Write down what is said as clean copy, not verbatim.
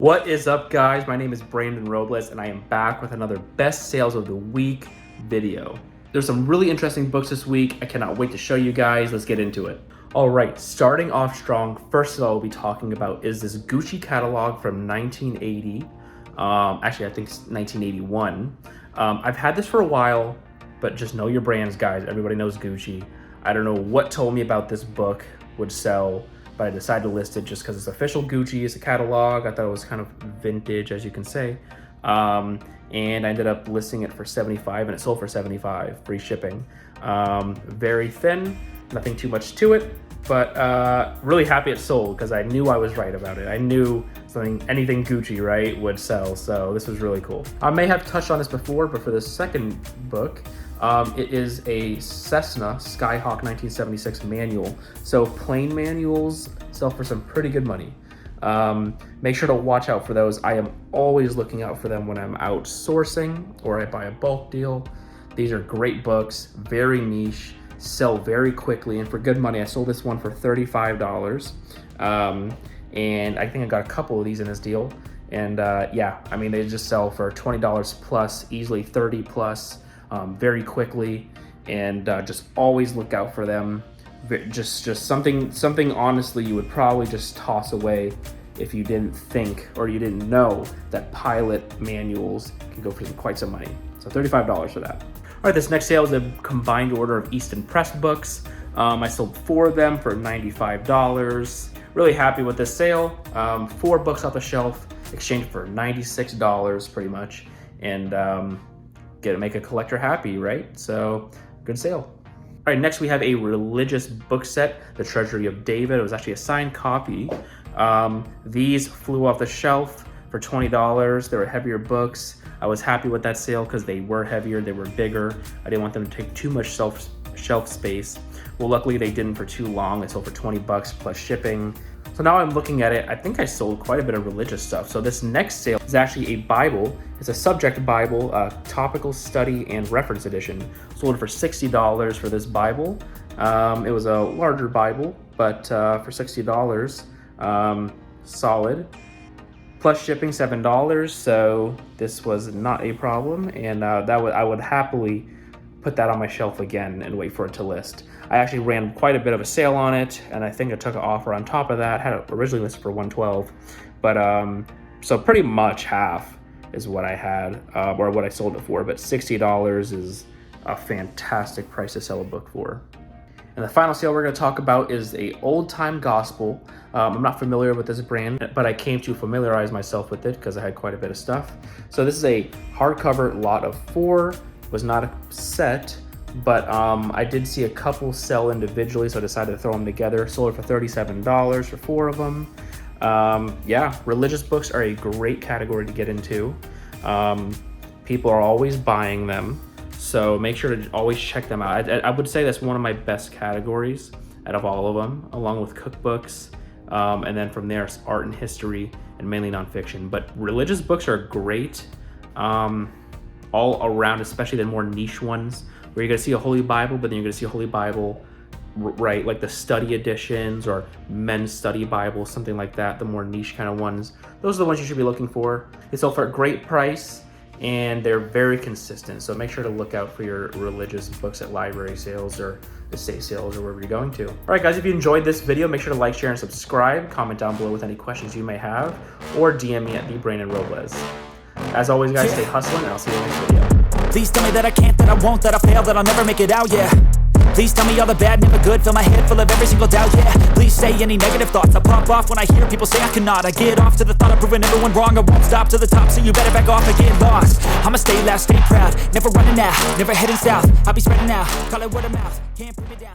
What is up, guys? My name is Brandon Robles and I am back with another best sales of the week video. There's some really interesting books this week. I cannot wait to show you guys. Let's get into it. All right, starting off strong, first of all, we'll be talking about is this Gucci Catalogue from 1980. Actually, I think it's 1981. I've had this for a while, but just know your brands, guys. Everybody knows Gucci. I don't know what told me about this book would sell, but I decided to list it just because it's official Gucci. It's a catalog. I thought it was kind of vintage, as you can say. And I ended up listing it for $75 and it sold for $75, free shipping. Very thin, nothing too much to it, but really happy it sold because I knew I was right about it. I knew anything Gucci, right, would sell, so this was really cool. I may have touched on this before, but for the second book, it is a Cessna Skyhawk 1976 manual. So plane manuals sell for some pretty good money. Make sure to watch out for those. I am always looking out for them when I'm out sourcing or I buy a bulk deal. These are great books, very niche, sell very quickly, and for good money. I sold this one for $35. And I think I got a couple of these in this deal. And yeah, I mean, they just sell for $20 plus, easily 30 plus. Very quickly, and just always look out for them. Just something honestly you would probably just toss away if you didn't think or you didn't know that pilot manuals can go for quite some money. So $35 for that. All right, this next sale is a combined order of Easton Press books. I sold 4 of them for $95. Really happy with this sale. 4 books off the shelf, exchanged for $96 pretty much, and make a collector happy, right? So good sale. All right, next we have a religious book set, the Treasury of David. It was actually a signed copy. These flew off the shelf for $20. They were heavier books. I was happy with that sale because they were heavier, they were bigger. I didn't want them to take too much shelf space. Well, luckily they didn't for too long. They sold for $20 plus shipping. So now I'm looking at it, I think I sold quite a bit of religious stuff. So this next sale is actually a Bible. It's a subject Bible, topical study and reference edition. Sold for $60 for this Bible. It was a larger Bible, but for $60, solid. Plus shipping $7, so this was not a problem. And I would happily put that on my shelf again and wait for it to list. I actually ran quite a bit of a sale on it, and I think I took an offer on top of that. Had it originally listed for $112, but so pretty much half is what I had, or what I sold it for. But $60 is a fantastic price to sell a book for. And the final sale we're going to talk about is a Old Time Gospel. I'm not familiar with this brand, but I came to familiarize myself with it because I had quite a bit of stuff. So this is a hardcover lot of 4. Was not a set, but I did see a couple sell individually, so I decided to throw them together. Sold it for $37 for 4 of them. Yeah, religious books are a great category to get into. People are always buying them, so make sure to always check them out. I would say that's one of my best categories out of all of them, along with cookbooks, and then from there it's art and history and mainly nonfiction. But religious books are great. All around, especially the more niche ones where you're going to see a Holy Bible, but then you're going to see a Holy Bible, right, like the study editions or men's study Bible, something like that, the more niche kind of ones. Those are the ones you should be looking for. They sell for a great price and they're very consistent, so make sure to look out for your religious books at library sales or estate sales or wherever you're going to. All right, guys, if you enjoyed this video, make sure to like, share, and subscribe. Comment down below with any questions you may have, or DM me at @TheBrandonRobles. As always, guys, stay hustling, and I'll see you in the next video. Please tell me that I can't, that I won't, that I fail, that I'll never make it out, yeah. Please tell me all the bad, never good, fill my head full of every single doubt, yeah. Please say any negative thoughts, I pop off when I hear people say I cannot. I get off to the thought of proving everyone wrong. I won't stop to the top, so you better back off and get lost. I'ma stay loud, stay proud, never running out, never heading south. I'll be spreading out, call it word of mouth, can't put me down.